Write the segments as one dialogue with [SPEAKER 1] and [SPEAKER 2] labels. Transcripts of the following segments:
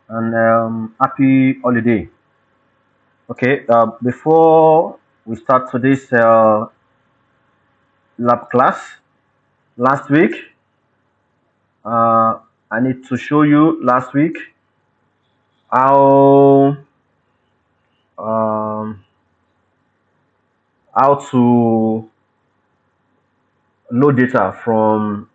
[SPEAKER 1] and happy holiday. Okay, before we start today's lab class, last week, I need to show you last week how um, how to load data from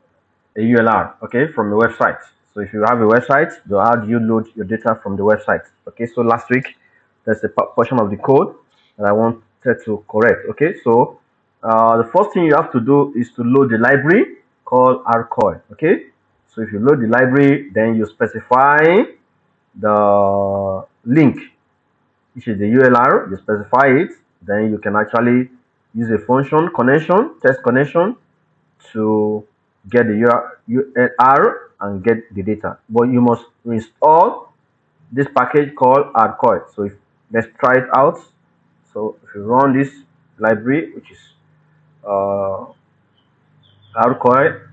[SPEAKER 1] a ULR, okay, from the website. So if you have a website, how do you load your data from the website? Okay, so last week, there's a portion of the code that I wanted to correct. Okay, so the first thing you have to do is to load the library called rcoil. Okay, so if you load the library, then you specify the link, which is the ULR, you specify it, then you can actually use a function connection, test connection, to get the URL and get the data. But you must install this package called hardcore. So let's try it out. So if you run this library, which is uh, hardcore,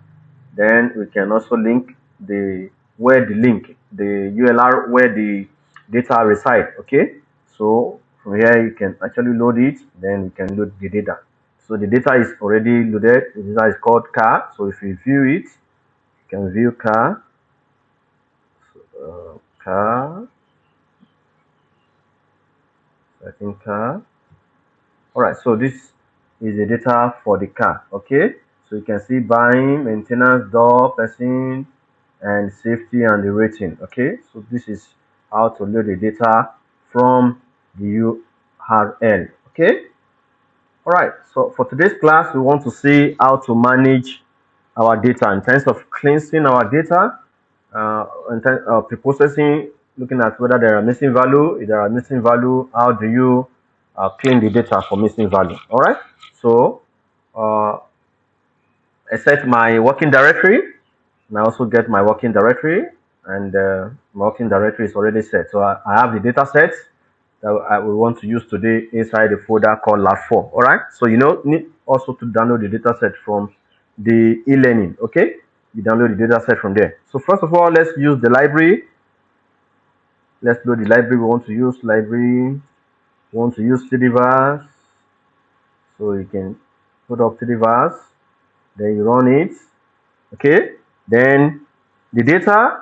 [SPEAKER 1] then we can also link the URL where the data reside. Okay, so from here you can actually load it, then you can load the data. So the data is already loaded. The data is called car. So if you view it, you can view car, I think car. All right, so this is the data for the car. Okay, so you can see buying, maintenance, door, person, and safety and the rating. Okay, so this is how to load the data from the URL. Okay, all right, so for today's class, we want to see how to manage our data in terms of cleansing our data, in terms of pre-processing, looking at whether there are missing value. If there are missing value, how do you clean the data for missing value? All right, so uh, I set my working directory, and I also get my working directory, and my working directory is already set. So I have the data sets that we want to use today inside the folder called lab4. All right, so you know, need also to download the data set from the e-learning. Okay, you download the data set from there. So first of all, let's use the library. Let's load the library. We want to use library. We want to use CDVAS. So you can put up CDVAS, then you run it. Okay, then the data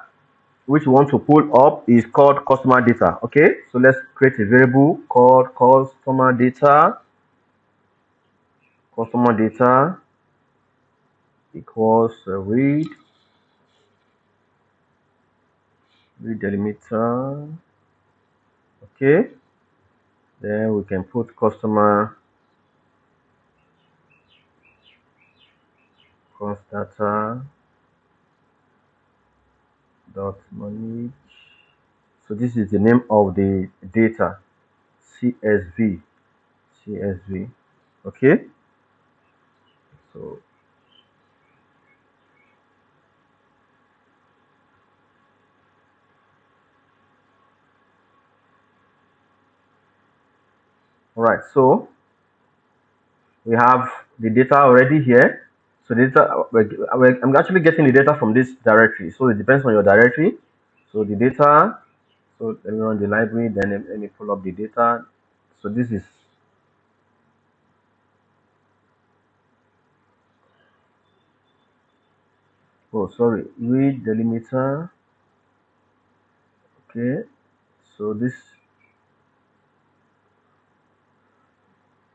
[SPEAKER 1] which we want to pull up is called customer data. Okay, so let's create a variable called customer data equals read delimiter. Okay, then we can put customer cost data dot manage. So this is the name of the data, CSV. Okay, so all right, so we have the data already here. So I'm actually getting the data from this directory. So it depends on your directory. So the data, so let me run the library, then let me pull up the data. So this is, oh, sorry, read delimiter. Okay, so this,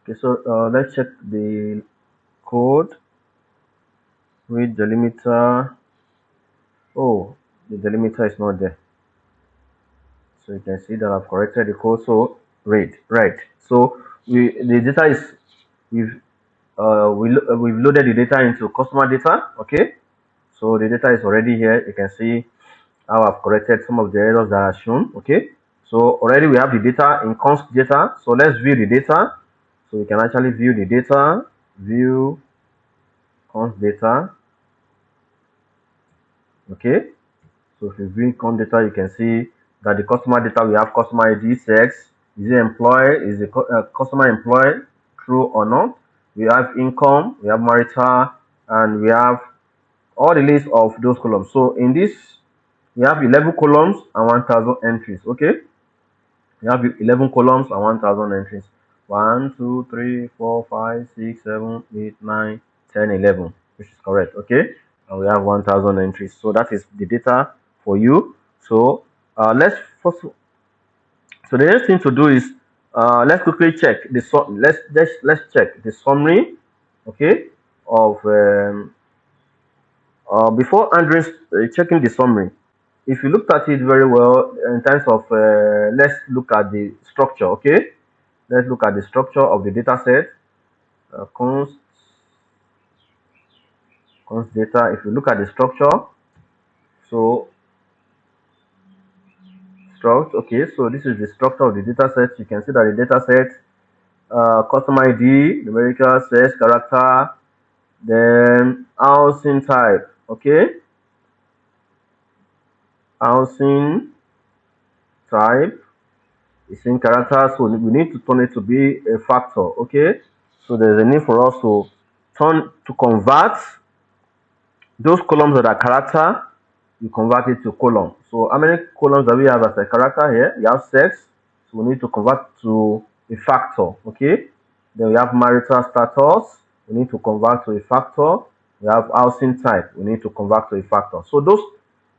[SPEAKER 1] okay, so let's check the code, read delimiter. Oh, the delimiter is not there. So you can see that I've corrected the code. So read, right. So the data is, we've we've loaded the data into customer data. Okay, so the data is already here. You can see how I've corrected some of the errors that are shown. Okay, so already we have the data in const data. So let's view the data. So we can actually view the data, view const data. Okay, so if you view const data, you can see that the customer data, we have customer ID, sex, is it employed, is the customer employed, true or not. We have income, we have marital, and we have all the list of those columns. So in this we have 11 columns and 1000 entries. Okay, we have 11 columns and 1000 entries. 1 2 3 4 5 6 7 8 9 10 11, which is correct. Okay, and we have 1000 entries. So that is the data for you. So let's first, so the next thing to do is let's quickly check the let's check the summary, okay, of before Andrew checking the summary. If you looked at it very well in terms of let's look at the structure. Okay, let's look at the structure of the data set. Const data. If you look at the structure, so struct. Okay, so this is the structure of the data set. You can see that the data set, customer ID, numerical, sex, character, then housing type. Okay, housing type is in character, so we need to turn it to be a factor. Okay, so there's a need for us to convert those columns that are character. You convert it to column. So how many columns do we have as a character here? We have sex, so we need to convert to a factor. Okay, then we have marital status, we need to convert to a factor. We have housing type, we need to convert to a factor. So those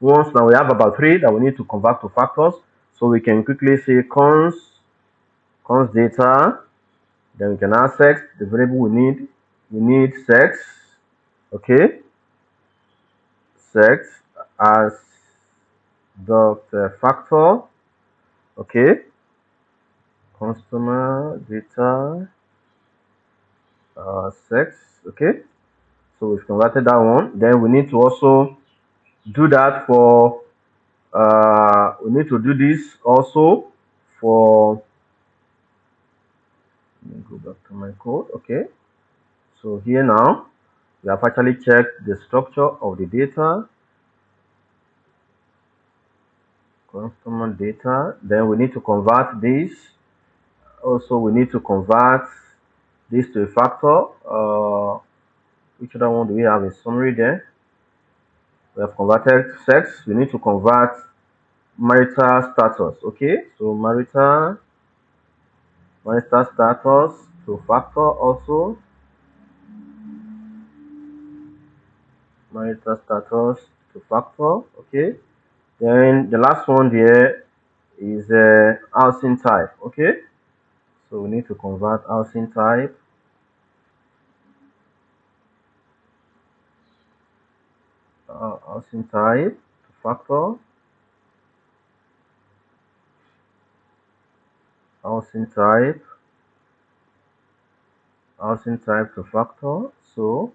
[SPEAKER 1] ones, now we have about 3 that we need to convert to factors. So we can quickly say const data, then we can add sex, the variable we need sex. Okay, sex as dot factor. Okay, customer data sex. Okay, so we've converted that one. Then we need to also do that for we need to do this also for, let me go back to my code. Okay, so here now we have actually checked the structure of the data, customer data. Then we need to convert this. Also, we need to convert this to a factor. Which other one do we have in summary there? We have converted sex. We need to convert marital status. Okay, so marital status to factor also. Marital status to factor. Okay, then the last one there is housing type. Okay, so we need to convert housing type to factor. Housing type to factor. So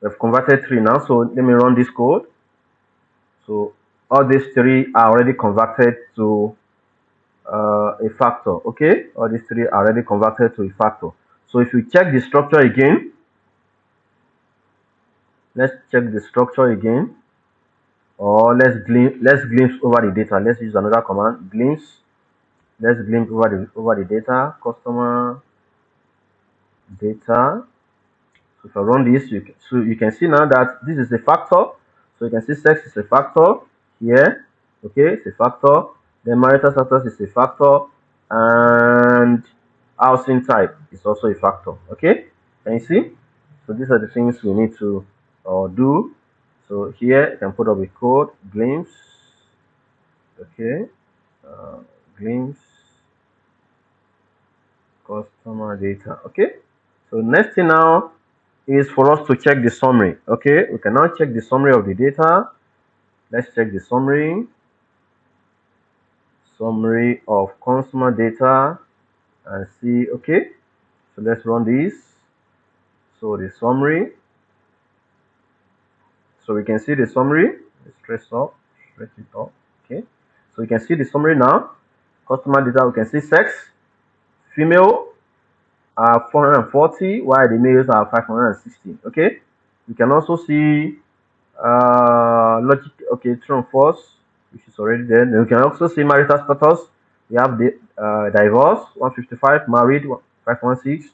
[SPEAKER 1] we've converted 3 now. So let me run this code. So all these 3 are already converted to a factor. Okay, all these 3 are already converted to a factor. So if you check the structure again, let's check the structure again, or let's glimpse over the data. Let's use another command, glimpse. Let's glimpse over the data, customer data. So if I run this, so you can see now that this is a factor. So you can see sex is a factor here. Okay, it's a factor. Then marital status is a factor, and housing type is also a factor. Okay, can you see? So these are the things we need to do. So here you can put up a code, glimpse. Okay, glimpse customer data. Okay, so next thing now is for us to check the summary. Okay, we can now check the summary of the data. Let's check the summary of consumer data and see. Okay, so let's run this. So the summary, so we can see the summary. Let's stretch it up. Okay, so you can see the summary now. Customer data, we can see sex, female are 440, while the males are 560. Okay, we can also see logic. Okay, true and false, which is already there. Then we can also see marital status. We have the divorce 155, married 516,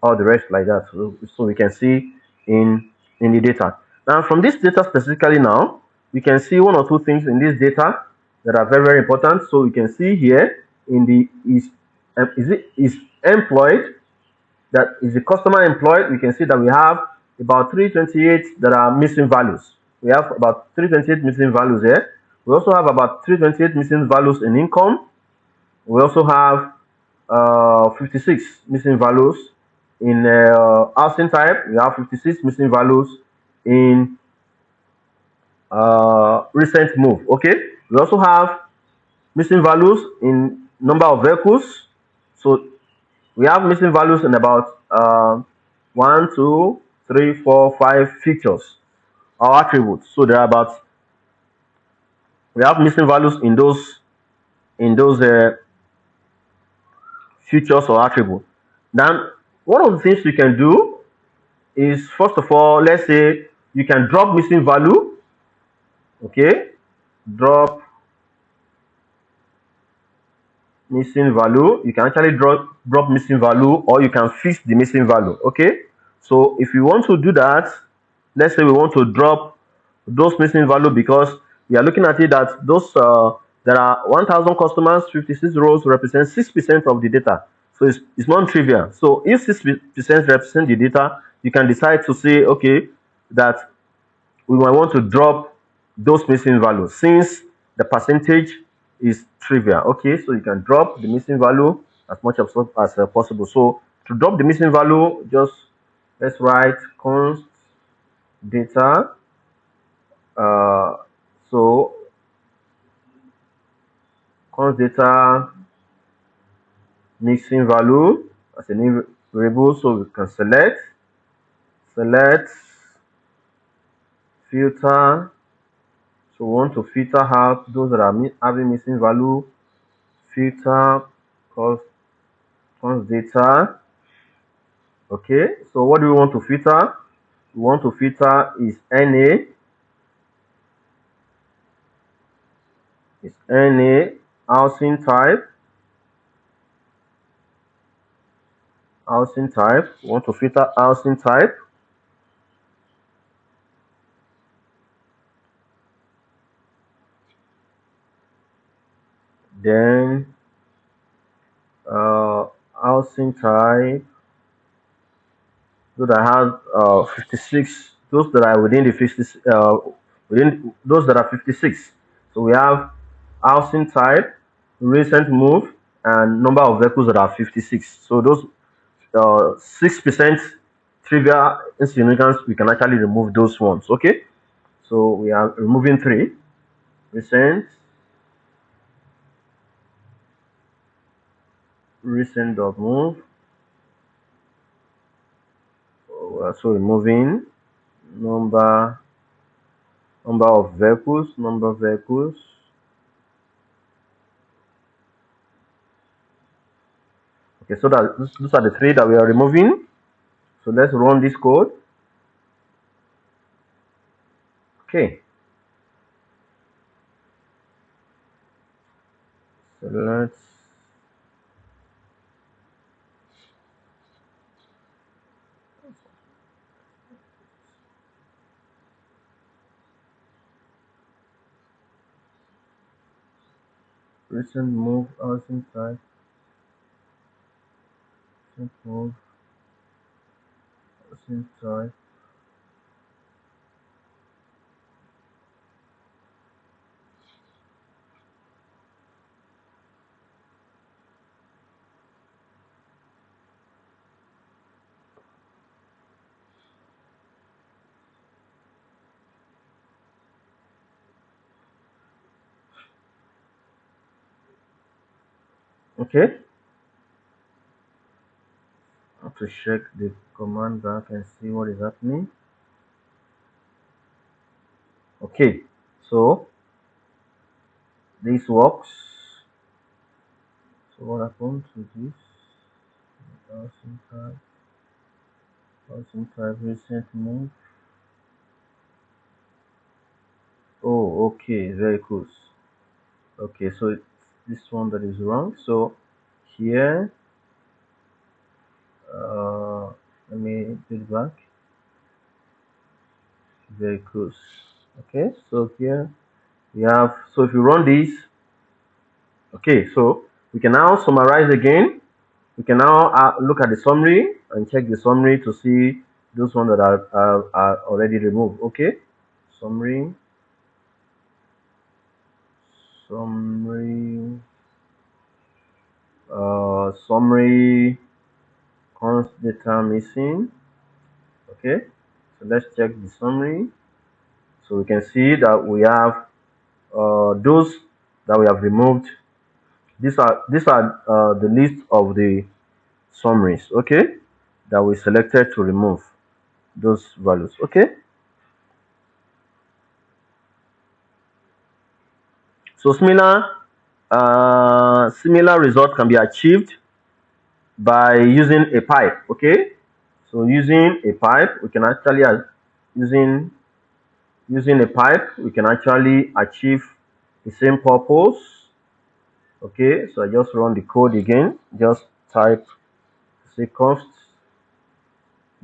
[SPEAKER 1] all the rest like that. So we can see in the data. Now from this data specifically now, we can see one or two things in this data that are very, very important. So we can see here in the is employed, that is the customer employed. We can see that we have about 328 that are missing values. We have about 328 missing values here. We also have about 328 missing values in income. We also have 56 missing values in housing type. We have 56 missing values in recent move. Okay. We also have missing values in number of vehicles. So we have missing values in about 1, 2, 3, 4, 5 features or attributes. So there are about, we have missing values in those features or attributes. Then one of the things you can do is, first of all, let's say you can drop missing value. Okay, drop missing value. You can actually drop missing value, or you can fix the missing value. Okay, so if you want to do that, let's say we want to drop those missing value, because we are looking at it that those there are 1000 customers, 56 rows represent 6% of the data. So it's non-trivial. So if 6% represent the data, you can decide to say, okay, that we might want to drop those missing values since the percentage is trivial. Okay, so you can drop the missing value as much as possible. So to drop the missing value, just let's write const data. Uh, so const data missing value as a new variable. So we can select filter. So we want to filter out those that are having missing value. Filter const data. Okay, so what do we want to filter? We want to filter is NA housing type. We want to filter housing type. Then housing type. Those that have 56. Those that are within the 50. Within those that are 56. So we have housing type, recent move, and number of vehicles that are 56. So those 6% trivial insignificance, we can actually remove those ones. Okay, so we are removing three. Recent dot move. So removing number of vehicles. Okay, so that those are the three that we are removing. So let's run this code. Okay, so let's recent move housing type, recent move housing type. Okay, I have to check the command back and see what is happening. Okay, so this works. So what happened to this? Housing type, recent move. Oh, okay, very cool. Okay, so it's this one that is wrong. So here, let me do it back. Very cool. Okay, so here we have, so if you run this, okay, so we can now summarize again. We can now look at the summary and check the summary to see those ones that are already removed. Okay, summary, summary, summary, const data missing. Okay, so let's check the summary. So we can see that we have those that we have removed. These are the list of the summaries. Okay, that we selected to remove those values. Okay, so similar result can be achieved by using a pipe. Okay, so using a pipe, we can actually using using a pipe, we can actually achieve the same purpose. Okay, so I just run the code again. Just type say const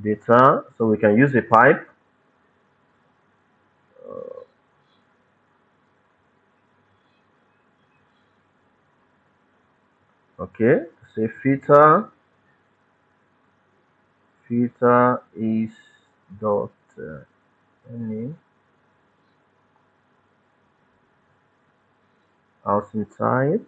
[SPEAKER 1] data, so we can use a pipe. Okay, say filter is dot any housing type,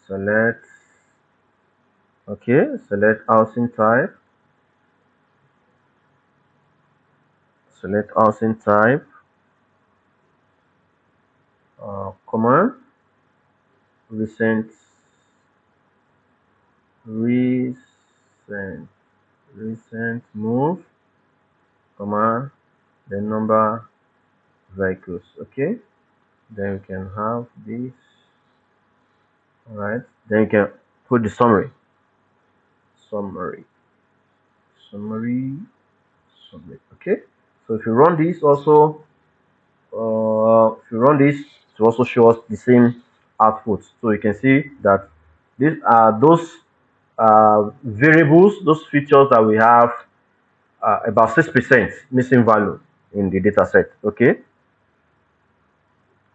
[SPEAKER 1] select, okay, select housing type, select housing type, comma, recent, recent, recent move, comma, the number vehicles. Okay, then we can have this. All right, then you can put the summary, summary, summary, summary. Okay, so if you run this also, if you run this to also show us the same output, so you can see that these are those variables, those features that we have about 6% missing value in the data set. Okay,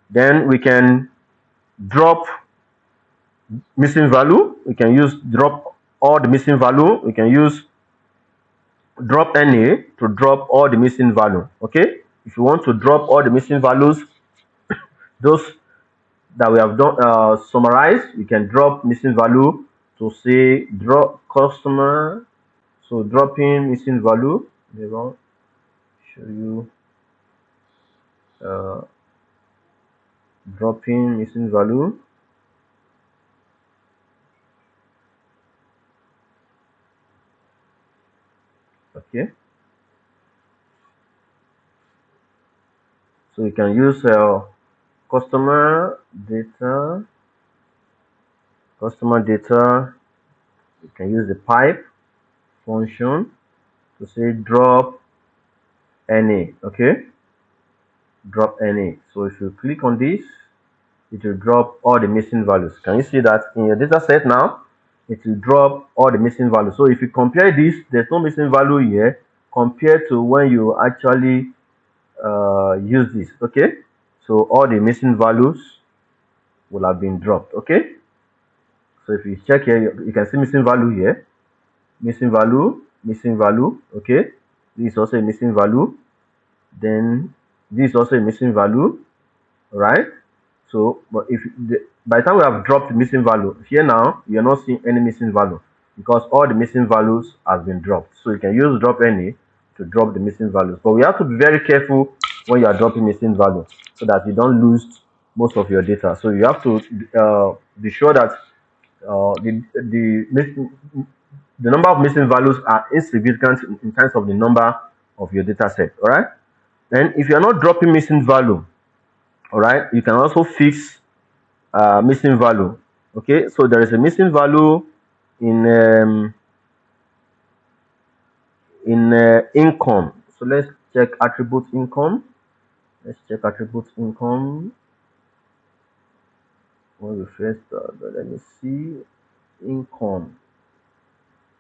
[SPEAKER 1] then we can drop missing value. We can use drop all the missing value. We can use drop NA to drop all the missing value. Okay, if you want to drop all the missing values, those that we have done summarize, we can drop missing value to say drop customer. So dropping missing value, they will show you uh, dropping missing value. Okay, so you can use customer data, customer data. You can use the pipe function to say drop NA. Okay, drop NA. So if you click on this, it will drop all the missing values. Can you see that in your data set now? It will drop all the missing values. So if you compare this, there's no missing value here compared to when you actually use this. Okay, so all the missing values will have been dropped. Okay, so if you check here, you can see missing value here, missing value, missing value. Okay, this is also a missing value. Then this is also a missing value, right? So, but if by the time we have dropped the missing value here now, you are not seeing any missing value because all the missing values have been dropped. So you can use drop any to drop the missing values, but we have to be very careful when you are dropping missing value so that you don't lose most of your data. So you have to be sure that the number of missing values are insignificant in terms of the number of your data set. All right. Then if you are not dropping missing value, all right, you can also fix missing value. Okay, so there is a missing value in income. So let's check attribute income. Let's check attribute income. When we first let me see. income.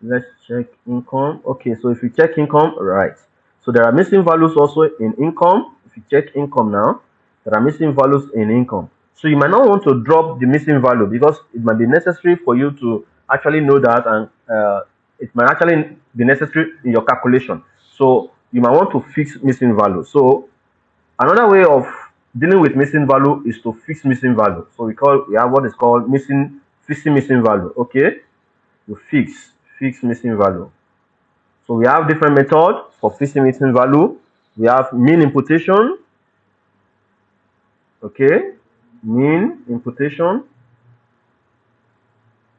[SPEAKER 1] Let's check income. Okay, so if you check income, right, so there are missing values also in income. If you check income now, there are missing values in income. So you might not want to drop the missing value because it might be necessary for you to actually know that, and it might actually be necessary in your calculation. So you might want to fix missing value. So another way of dealing with missing value is to fix missing value. So we have what is called fixing missing value. Okay, you fix missing value. So we have different methods for fixing missing value. We have mean imputation. Okay, mean imputation.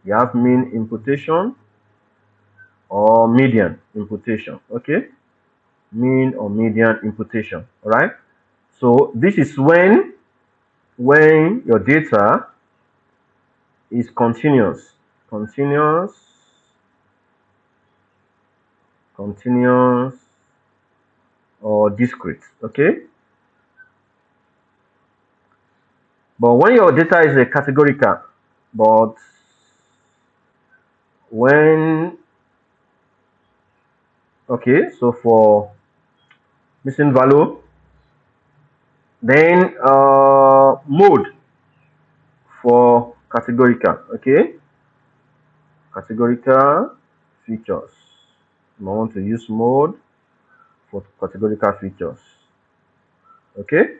[SPEAKER 1] We have mean imputation or median imputation. Okay, mean or median imputation. All right. So this is when your data is continuous, continuous or discrete. Okay, but when your data is a categorical, but when okay, so for missing value, then mode for categorical. Okay, categorical features. I want to use mode for categorical features. Okay,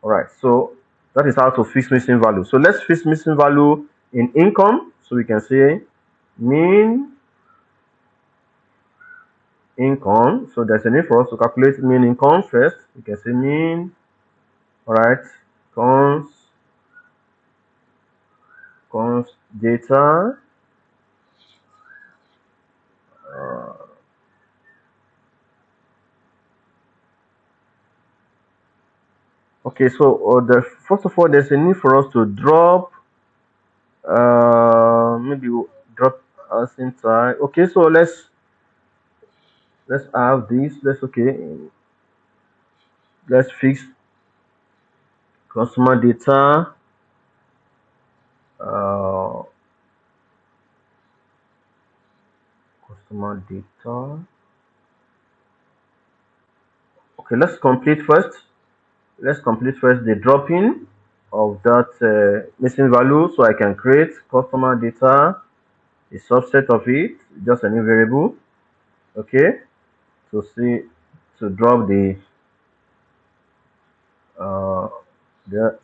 [SPEAKER 1] all right. So that is how to fix missing value. So let's fix missing value in income. So we can say mean income. So there's a need for us to calculate mean income first. We can say mean. All right, const data. Okay, so the first of all, there's a need for us to drop, maybe we'll drop us inside. Okay, so let's have this. Let's fix customer data. Uh, customer data. Okay, let's complete first the dropping of that missing value, so I can create customer data, a subset of it, just a new variable. Okay, to see to drop uh the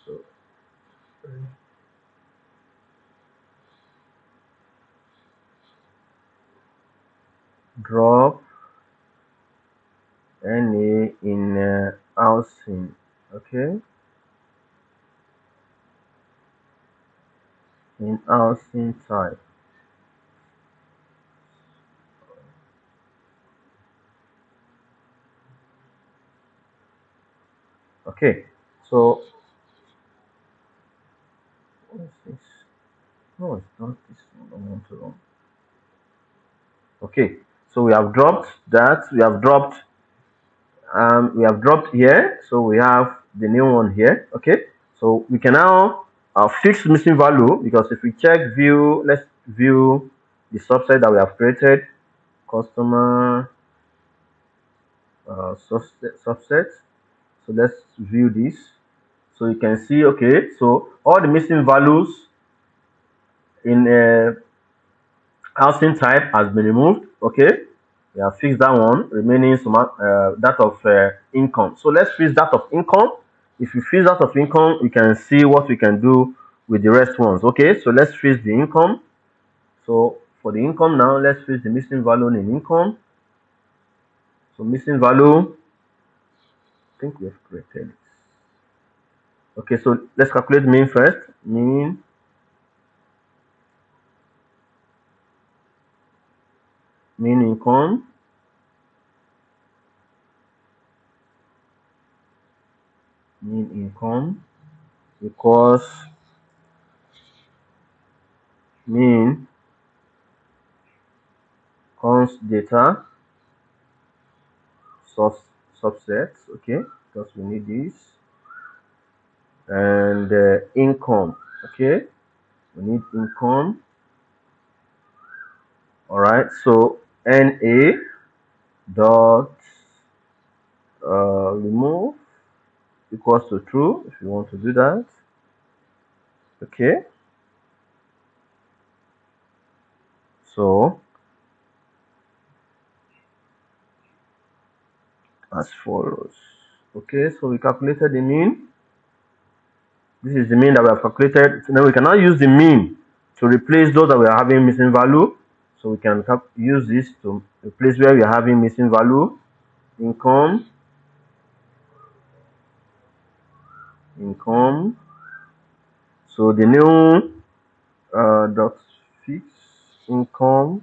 [SPEAKER 1] so drop NA in housing. Okay, in housing type. Okay, so what is this? No, it's not this one. I want to run. Okay, so we have dropped that. We have dropped here, so we have the new one here. Okay, so we can now fix missing value, because if we check view, let's view the subset that we have created, customer subset. So let's view this. So you can see, okay, so all the missing values in housing type has been removed. Okay, we have fixed that one, remaining some that of income. So let's fix that of income. If you fix that of income, you can see what we can do with the rest ones. Okay, so let's fix the income. So for the income now, let's fix the missing value in income. So missing value, I think we have created it. Okay, so let's calculate mean first. Mean income. Mean income equals mean const data subsets. Okay, because we need this, and income. Okay, We need income. All right, so NA dot remove equals to true if you want to do that. Okay, so as follows. Okay, so we calculated the mean. This is the mean that we have calculated. So now we can now use the mean to replace those that we are having missing value. So we can use this to replace where we are having missing value. Income, income. So the new dot fix income.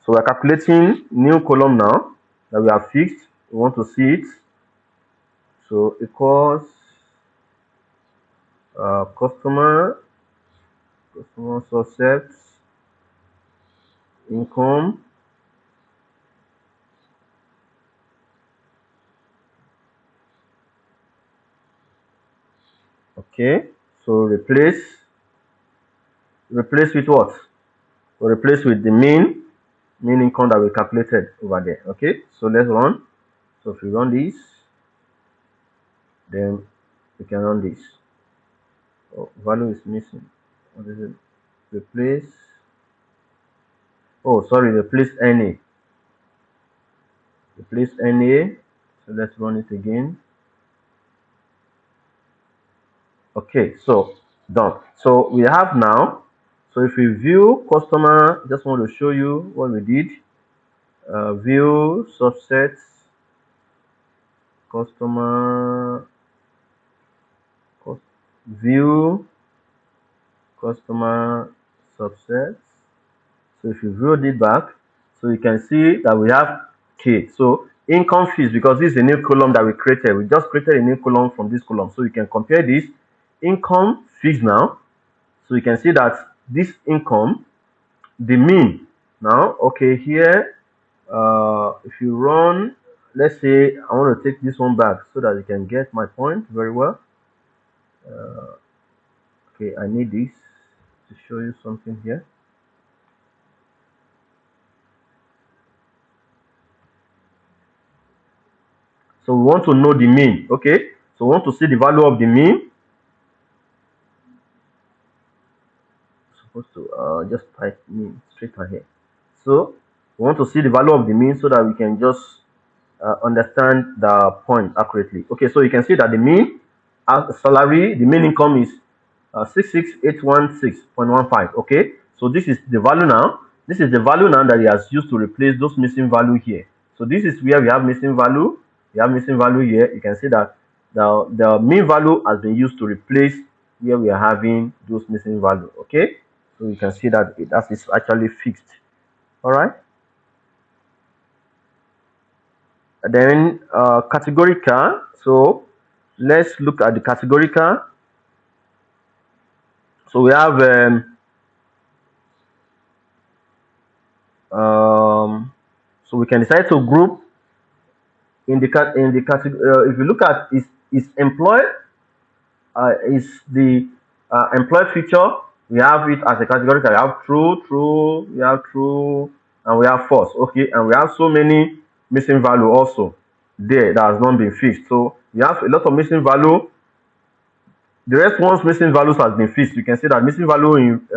[SPEAKER 1] So we're calculating new column now that we have fixed. We want to see it. So equals customer subset income. Okay, so replace with what? So replace with the mean income that we calculated over there. Okay, so let's run. So if we run this, then we can run this. Oh, value is missing. What is it? Replace. Oh, sorry, replace NA. Replace NA. So let's run it again. Okay, so done. So we have now. So if we view customer, just want to show you what we did. View subsets customer view customer subsets. So if you view it back, so you can see that we have K. So income fees, because this is a new column that we created. We just created a new column from this column. So you can compare this income fees now. So you can see that this income, the mean now, okay, here, if you run, let's say I want to take this one back so that you can get my point very well. Okay, I need this to show you something here. So we want to know the mean. Okay, so we want to see the value of the mean. Supposed to just type mean straight ahead. So we want to see the value of the mean so that we can just understand the point accurately. Okay, so you can see that the mean salary, the mean income is 66816.15. Okay, so this is the value now. This is the value now that he has used to replace those missing value here. So this is where we have missing value. We have missing value here. You can see that the mean value has been used to replace where we are having those missing value. Okay, so you can see that that is actually fixed. All right. Then categorical. So let's look at the categorical. So we have so we can decide to group in the category. If you look at is employed, is the employed feature. We have it as a category. We have true, we have true, and we have false. Okay, and we have so many missing value also there that has not been fixed. So we have a lot of missing value. The rest ones missing values has been fixed. You can see that missing value in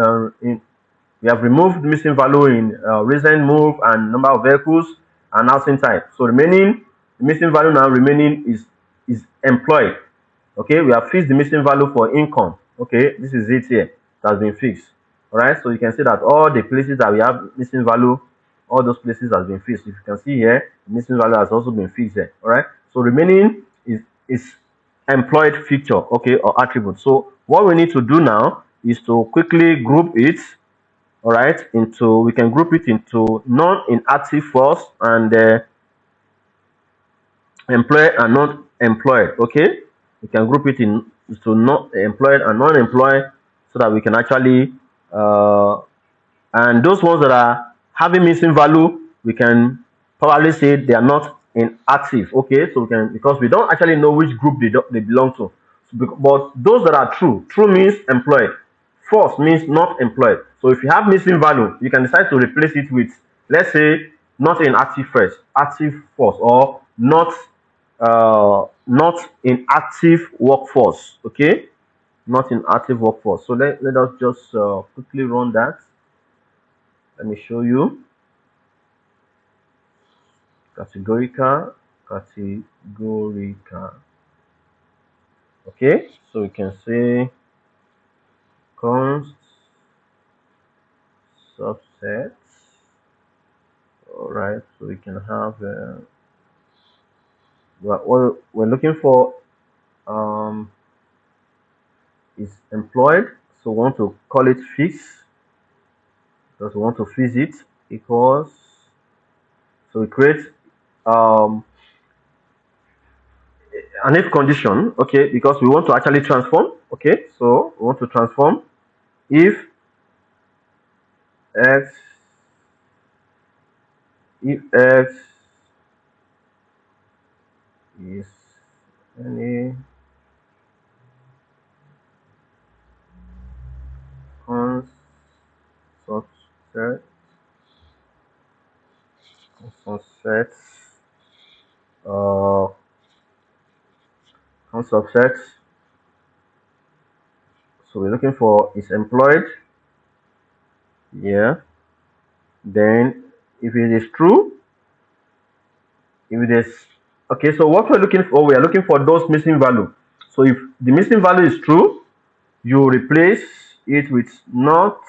[SPEAKER 1] we have removed missing value in recent move and number of vehicles and housing type. So remaining missing value now remaining is employed. Okay, we have fixed the missing value for income. Okay, this is it here. It has been fixed. All right, so you can see that all the places that we have missing value, all those places has been fixed. If you can see here, missing value has also been fixed there. All right, so remaining is employed feature, okay, or attribute. So what we need to do now is to quickly group it, all right, into, we can group it into non-inactive force and employed and not employed. Okay, we can group it into not employed and non-employed so that we can actually and those ones that are having missing value, we can probably say they are not inactive. Okay, so we can, because we don't actually know which group they belong to. So, but those that are true means employed, false means not employed. So if you have missing value, you can decide to replace it with, let's say, not in active first, active false, or not in active workforce. Okay, not in active workforce. So let us just quickly run that. Let me show you. Categorical, categorical. Okay, so we can say const subset. All right, so we can have what we're looking for is employed. So we want to call it fix because we want to fix it equals. So we create um, an if condition, okay, because we want to actually transform. Okay, so we want to transform if x x is any const subset subset uh const subset. So we're looking for is employed. Yeah. Then if it is true, if it is okay, so what we're looking for, we are looking for those missing value. So if the missing value is true, you replace it with not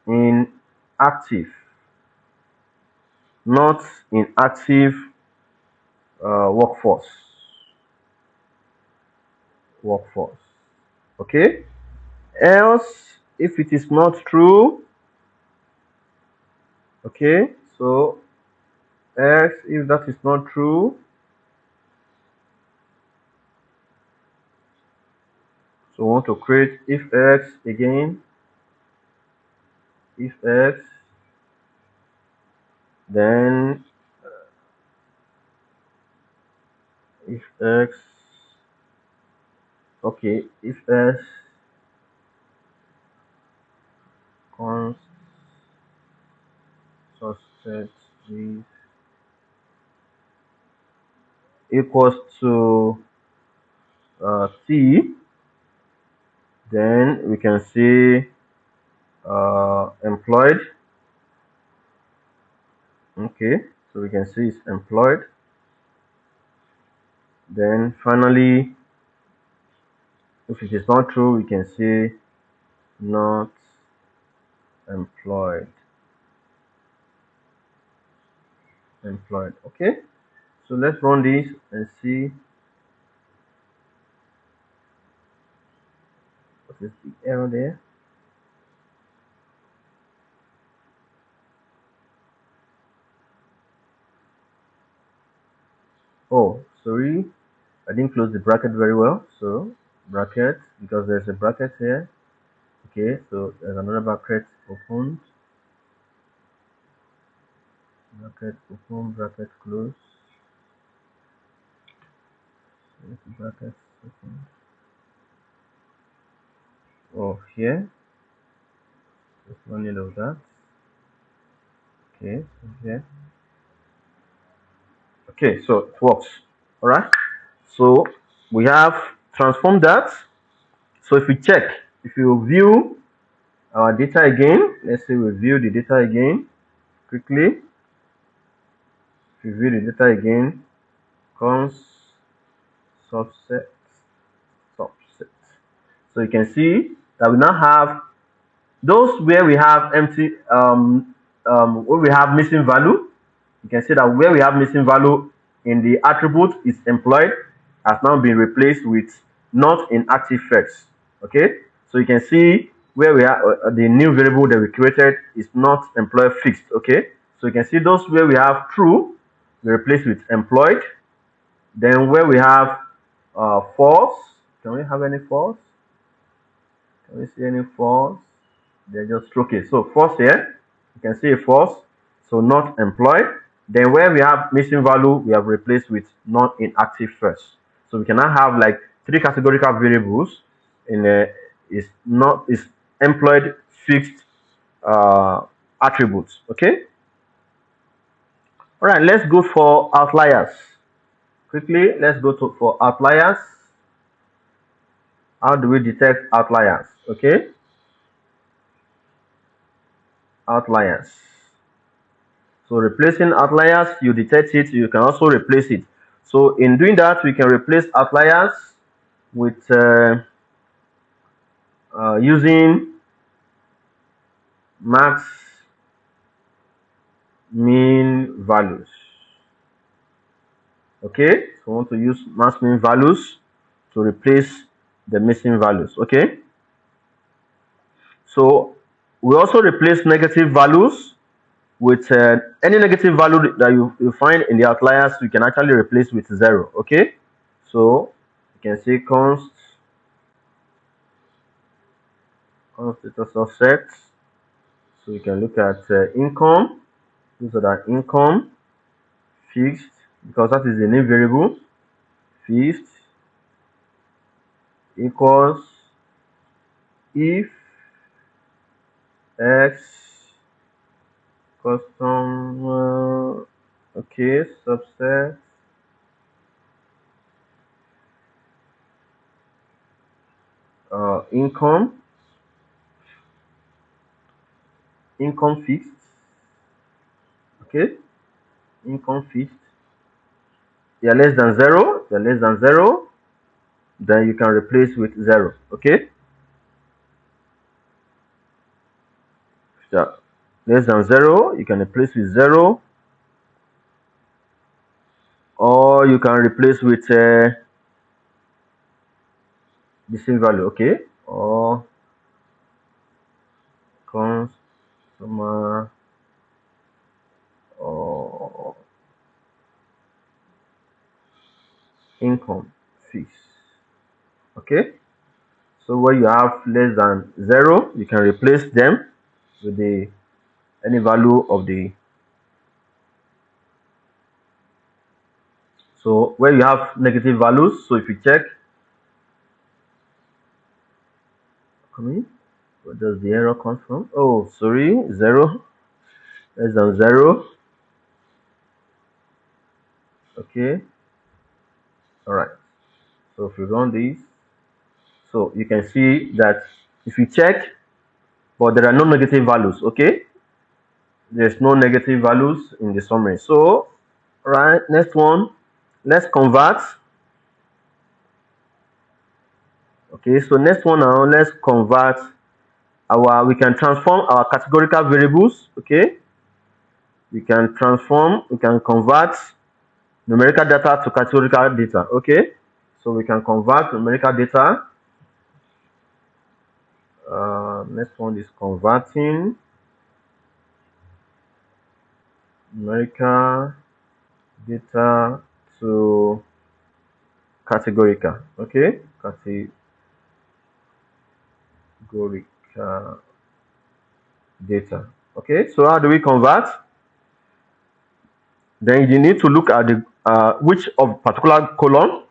[SPEAKER 1] in active, not in active workforce. Workforce. Okay. Else, if it is not true, okay. So X, if that is not true, so we want to create if X again, if X, then if X, okay, if S const subset is equals to T, then we can say employed. Okay, so we can see it's employed. Then finally, if it is not true, we can say not employed. Employed. Okay, so let's run this and see what is the error there. Oh, sorry, I didn't close the bracket very well. So bracket, because there's a bracket here. Okay, so there's another bracket opened. Bracket open, bracket close. Bracket open. Oh, here. There's no need of that. Okay, so here. Okay, so it works. All right. So we have transformed that. So if we check, if you view our data again, let's say we view the data again quickly. If you view the data again, const subset subset. So you can see that we now have those where we have empty where we have missing value. You can see that where we have missing value in the attribute is employed has now been replaced with not in active first. Okay, so you can see where we are the new variable that we created is not employed fixed. Okay, so you can see those where we have true we replace with employed. Then where we have false, can we have any false? Can we see any false? They're just okay. So false here, you can see a false, so not employed. Then where we have missing value, we have replaced with not inactive first. So we can now have like three categorical variables in is employed fixed attributes. Okay. All right. Let's go for outliers quickly. Let's go to for outliers. How do we detect outliers? Okay. Outliers. So replacing outliers, you detect it, you can also replace it. So in doing that, we can replace outliers with using max mean values. Okay, so we want to use max mean values to replace the missing values. Okay, so we also replace negative values with any negative value that you find in the outliers, you can actually replace with 0. Okay, so you can say const status of set. So you can look at income. These are the income fixed, because that is the name variable. Fixed equals if x custom okay, subset income fixed. Okay, income fixed. They are less than 0. They are less than 0. Then you can replace with 0. Okay, so less than 0, you can replace with 0, or you can replace with the same value. Okay, or consumer or income fees. Okay, so where you have less than 0, you can replace them with the any value of the. So where you have negative values, so if you check, where does the error come from? Oh, sorry, 0, less than 0. Okay, all right. So if you run this, so you can see that if you check, but there are no negative values. Okay, there's no negative values in the summary. So right, next one, let's convert. Okay, so next one now, let's convert our, we can transform our categorical variables. Okay, we can convert numerical data to categorical data. Okay, so we can convert numerical data. Next one is converting numerical data to categorical. Okay, categorical data. Okay, so how do we convert? Then you need to look at the which of particular column,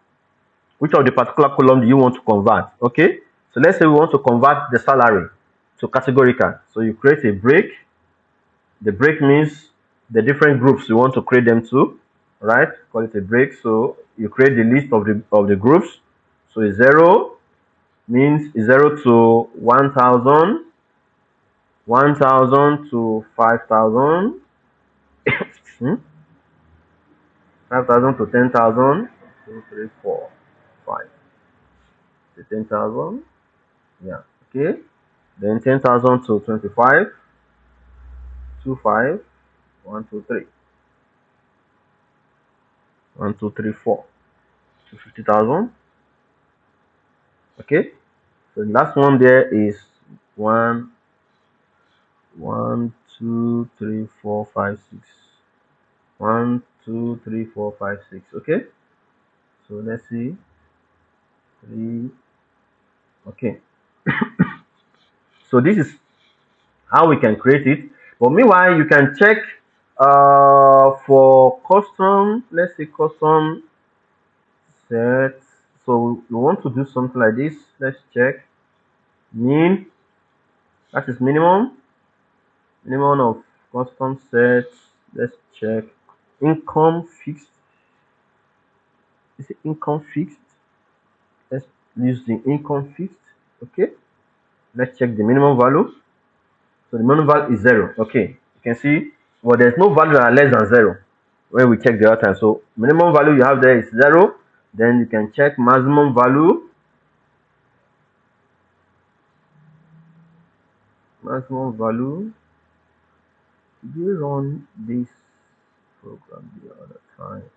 [SPEAKER 1] which of the particular column do you want to convert. Okay, so let's say we want to convert the salary to categorical. So you create a break. The break means the different groups you want to create them to, right? Call it a break. So you create the list of the groups. So a 0 means 0 to 1,000, 1,000 to 5,000, 5,000 to 10,000, 2, 3, 4, 5, to 10,000. Yeah, okay. Then 10,000 to 25, 2, 5, 1, 2, 3, 1, 2, 3, 4, to 50,000. Okay. So the last one there is 1, 1, 2, 3, 4, 5, 6. 1, 2, 3, 4, 5, 6. Okay. So let's see. 3. Okay. So this is how we can create it. But meanwhile, you can check for custom, let's say custom set. So we want to do something like this. Let's check. Mean, that is minimum of custom sets. Let's check. Income fixed. Is it income fixed? Let's use the income fixed. Okay, let's check the minimum value. So the minimum value is 0. Okay, you can see, well, there's no value that are less than 0 when we check the other time. So minimum value you have there is 0. Then you can check maximum value. Maximum value. Did we run this program the other time?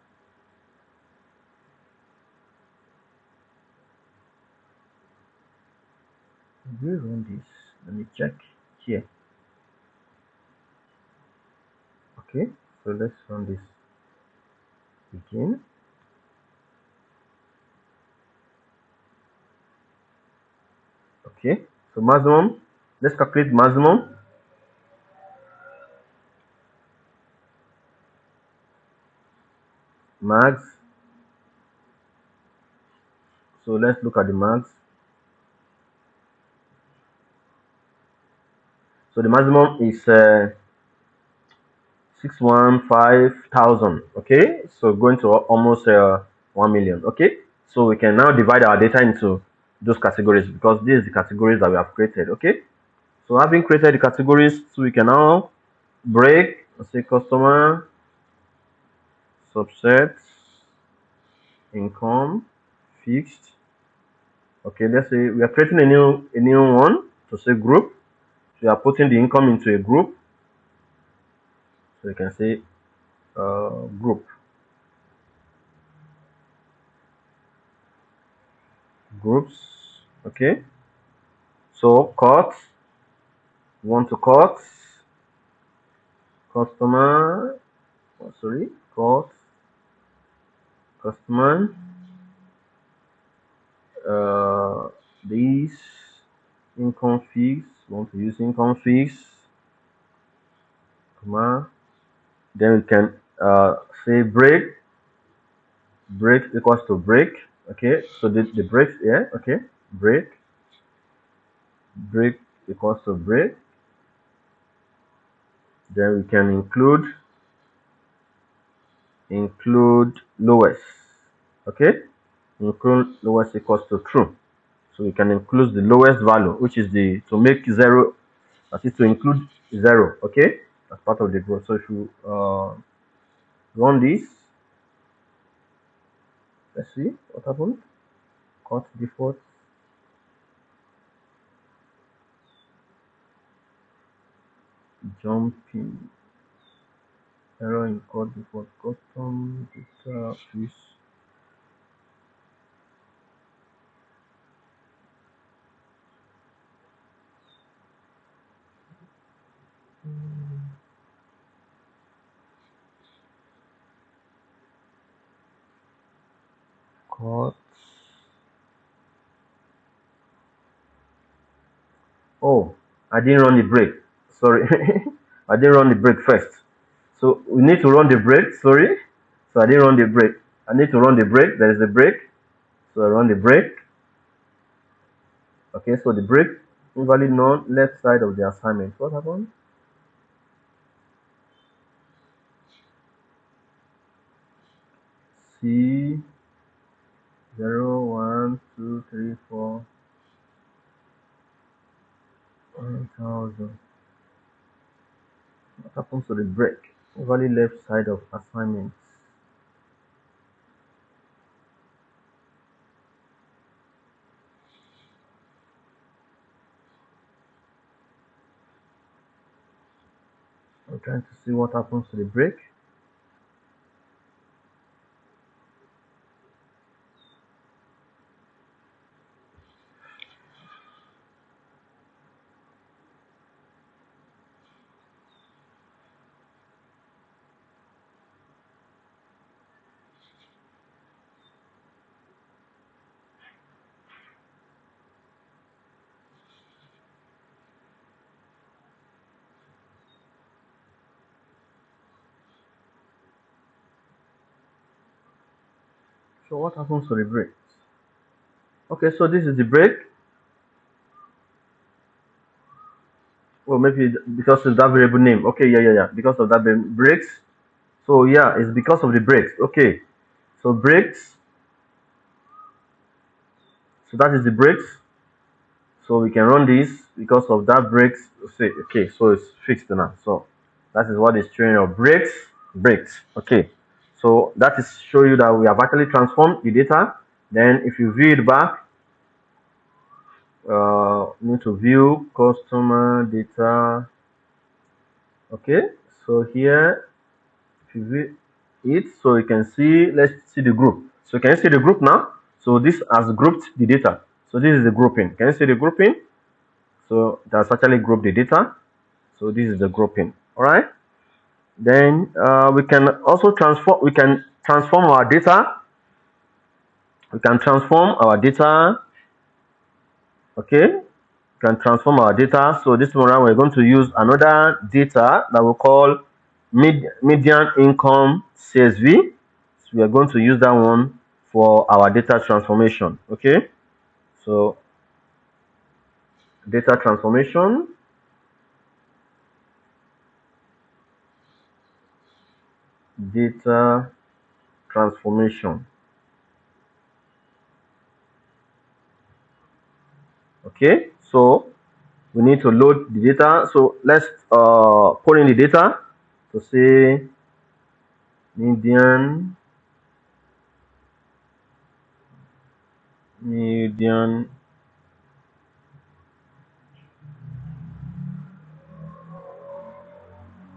[SPEAKER 1] Did we run this? Let me check here. Okay, so let's run this again. Okay, so maximum. Let's calculate maximum. Max. So let's look at the max. So the maximum is 615,000. Okay, so going to almost 1 million. Okay, so we can now divide our data into those categories because these are the categories that we have created. Okay, so having created the categories, so we can now break, let's say customer, subsets, income, fixed. Okay, let's say we are creating a new one to say group. So we are putting the income into a group. So you can say group. Groups. Okay, so cut. You want to cut customer. Oh, sorry, cut customer. Uh, this income fix. Want to use income fix, comma. Then we can say break. Break equals to break. Okay, so the breaks here. Okay, break. Break equals to break. Then we can include lowest. Okay, include lowest equals to true. So we can include the lowest value, which is the to make 0, that is to include 0. Okay, as part of the growth. So if you run this, let's see what happened. Cut default. Jumping error in code default custom data fish. Cut. Oh, I didn't run the break. Sorry, I didn't run the break first. So we need to run the break. Sorry, so I didn't run the break. I need to run the break. There is a break. So I run the break. Okay, so the break invalid none left side of the assignment. What happened? C 0, 1, 2, 3, 4, 1,000. What happens to the break? Invalid left side of assignment. I'm trying to see what happens to the break. So what happens to the break? Okay, so this is the break. Well, maybe because of that variable name. Okay, yeah. Because of that breaks. So yeah, it's because of the breaks. Okay, so breaks. So that is the breaks. So we can run this because of that breaks. Say okay, so it's fixed now. So that is what is showing your breaks. Okay, so that is show you that we have actually transformed the data. Then if you view it back, need to view customer data. Okay, so here if you view it, so you can see, let's see the group. So can you see the group now? So this has grouped the data. So this is the grouping. Can you see the grouping? So that's actually grouped the data. So this is the grouping. All right. Then we can also transform. We can transform our data. We can transform our data. Okay. We can transform our data. So this one around we're going to use another data that we call median income CSV. So we are going to use that one for our data transformation. Okay. So data transformation. Data transformation. Okay. So we need to load the data. So let's put in the data to say median median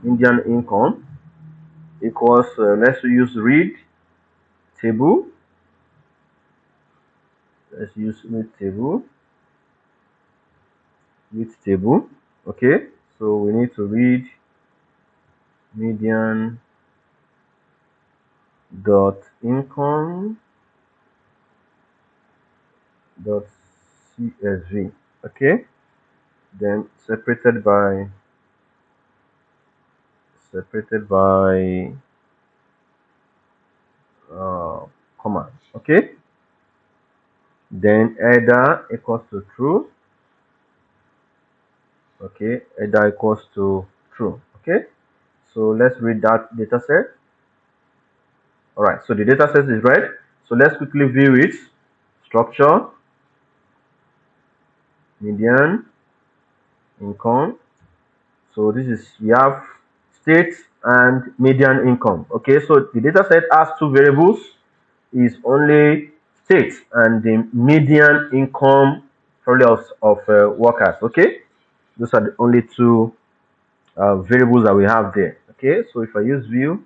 [SPEAKER 1] median income equals let's use read table. Let's use read table. Okay, so we need to read median dot income dot csv. Okay, then separated by comma. Okay, then header equals to true. Okay, header equals to true. Okay, so let's read that data set. All right, so the data set is read. So let's quickly view it. Structure, median income. So this is, we have state and median income. Okay, so the data set has two variables, is only state and the median income probably of workers. Okay, those are the only two variables that we have there. Okay, so if I use view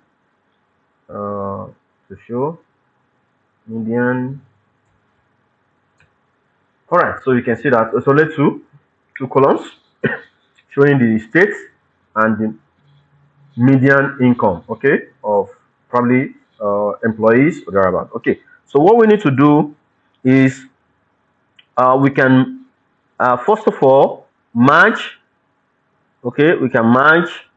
[SPEAKER 1] to show median. All right, so you can see that it's only two columns showing the state and the median income, okay, of probably employees or thereabout. Okay, so what we need to do is we can first of all merge. Okay, we can merge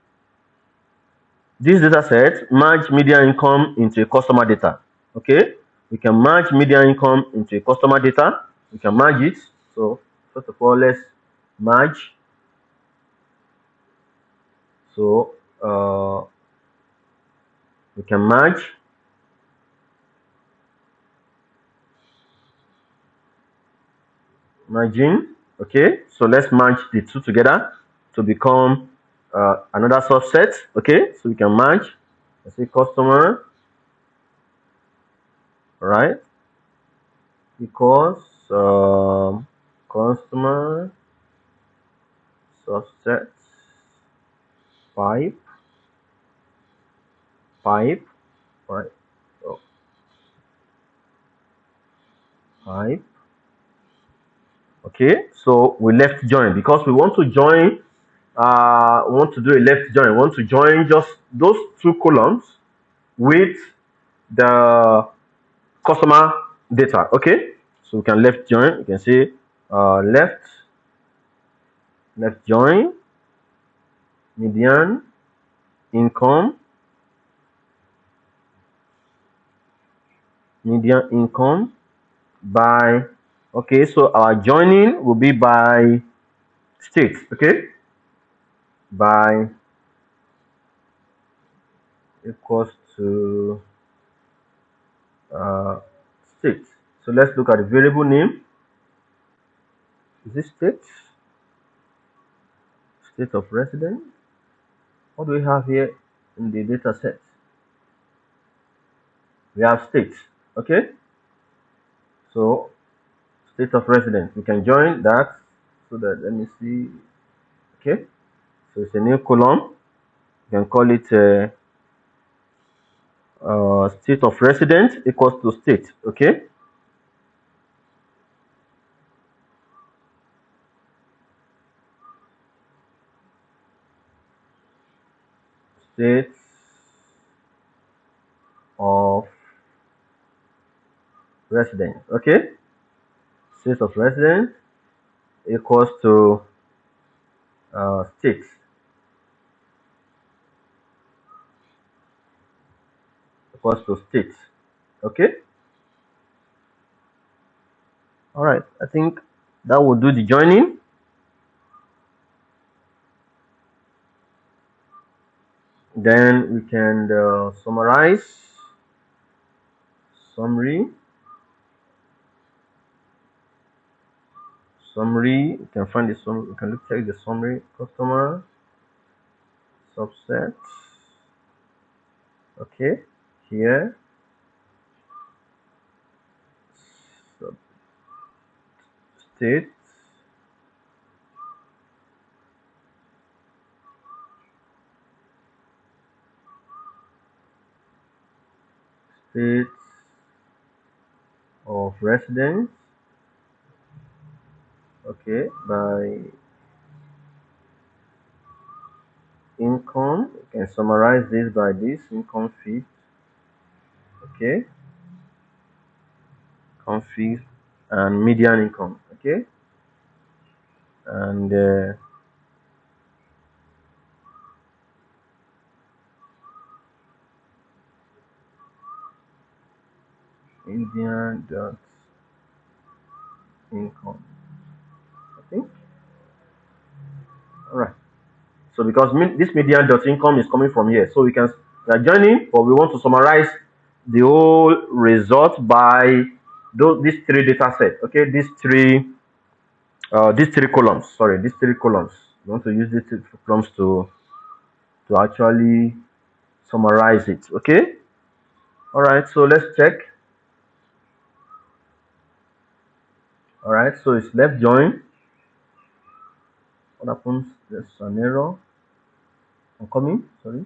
[SPEAKER 1] this data set, merge median income into a customer data. Okay, we can merge median income into a customer data. We can merge it. So first of all, let's merge. So we can merge merging. Okay, so let's merge the two together to become another subset. Okay, so we can merge. Let's say customer, right? Because customer subset pipe pipe, right? So pipe. Okay, so we left join because we want to join. We want to do a left join. We want to join just those two columns with the customer data. Okay, so we can left join. You can say left join median income by, okay, so our joining will be by state. Okay, by equals to state. So let's look at the variable name. Is this state? State of residence. What do we have here in the data set? We have state. Okay. So state of residence. We can join that so that let me see. Okay. So it's a new column. You can call it state of residence equals to state. Okay. State of residence. Okay. State of residence equals to state. Equals to state. Okay. All right. I think that will do the joining. Then we can summarize. Summary. Summary. You can find the summary. You can check the summary. Customer subset. Okay. Here. Sub state. State of residence. Okay. By income. You can summarize this by this income fee. Okay. Income fees and median income. Okay. And median dot income. I think. All right. So because this median dot income is coming from here, so we are joining, but we want to summarize the whole result by these three data sets. Okay, these three columns. Sorry, these three columns. We want to use these three columns to actually summarize it. Okay. All right. So let's check. All right. So it's left join. What happens? There's an error. I'm coming. Sorry.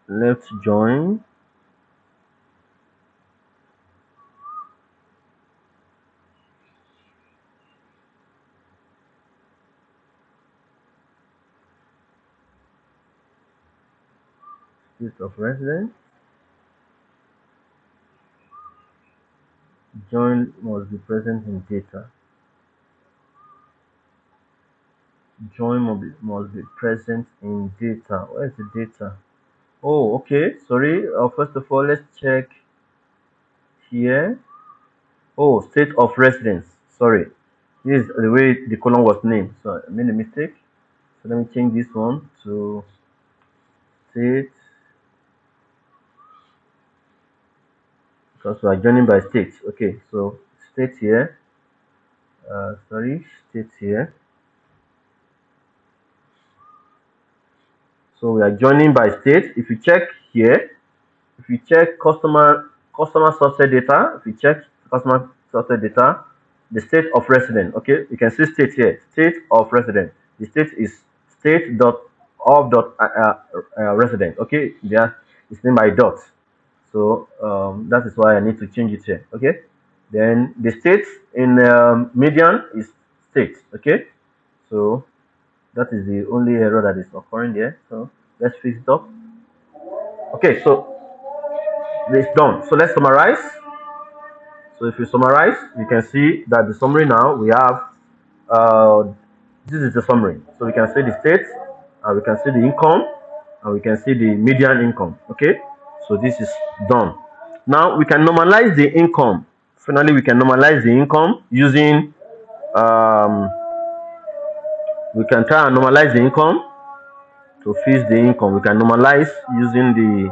[SPEAKER 1] Left join. List of residents. Join must be present in data. Join must be present in data. Where's the data? Oh, okay. Sorry. First of all, let's check here. Oh, state of residence. Sorry. This is the way the column was named. So I made a mistake. So let me change this one to state because we are joining by state. Okay, so state here. Sorry, state here. So we are joining by state. If you check here, if you check customer source data, if you check customer source data, the state of resident, okay, you can see state here, state of resident. The state is state dot of dot resident, okay, there it's named by dot. So that is why I need to change it here, okay. Then the state in median is state, okay. So that is the only error that is occurring there. So let's fix it up. Okay, so it's done. So let's summarize. So if you summarize, you can see that the summary now we have uh, this is the summary. So we can see the state, and we can see the income, and we can see the median income. Okay, so this is done. Now we can normalize the income. Finally, we can normalize the income using we can try and normalize the income. To fix the income, we can normalize using the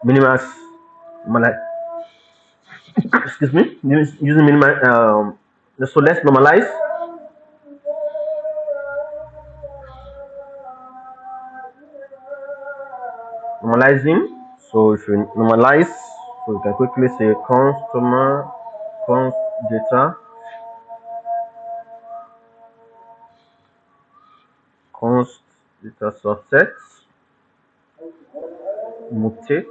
[SPEAKER 1] minimal, excuse me, using minimal. So let's normalize. Normalizing. So if you normalize, so we can quickly say customer const data const data subset mutate,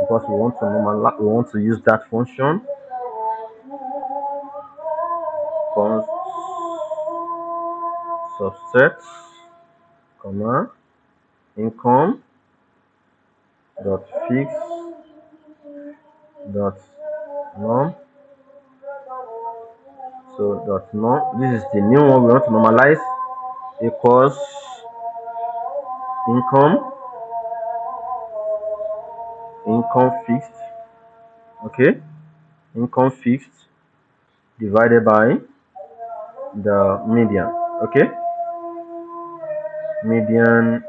[SPEAKER 1] because we want to normalize, we want to use that function const subset comma income dot fix dot norm. So dot norm, this is the new one we want to normalize, equals income fixed, okay, income fixed divided by the median, okay, median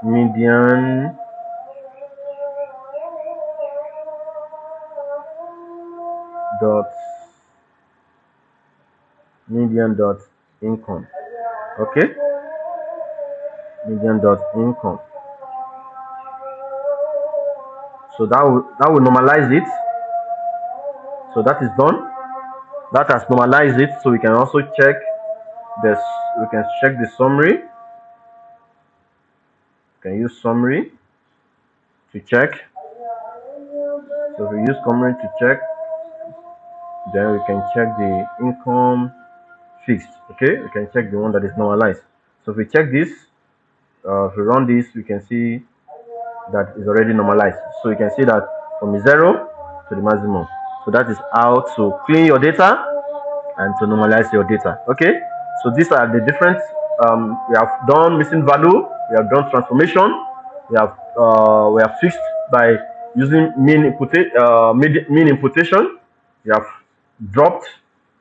[SPEAKER 1] median dot income, okay, median dot income. So that will normalize it. So that is done. That has normalized it. So we can also check this. We can check the summary. We can use summary to check. So if we use summary to check, then we can check the income fixed. Okay, we can check the one that is normalized. So if we check this, if we run this, we can see that is already normalized. So you can see that from 0 to the maximum. So that is how to clean your data and to normalize your data. Okay, so these are the different, we have done missing value, we have done transformation, we have fixed by using mean imputation, we have dropped,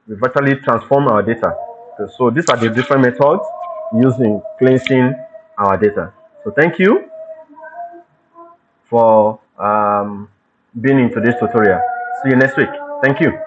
[SPEAKER 1] we virtually transform our data. So these are the different methods used in cleansing our data. So thank you for being in today's tutorial. See you next week. Thank you.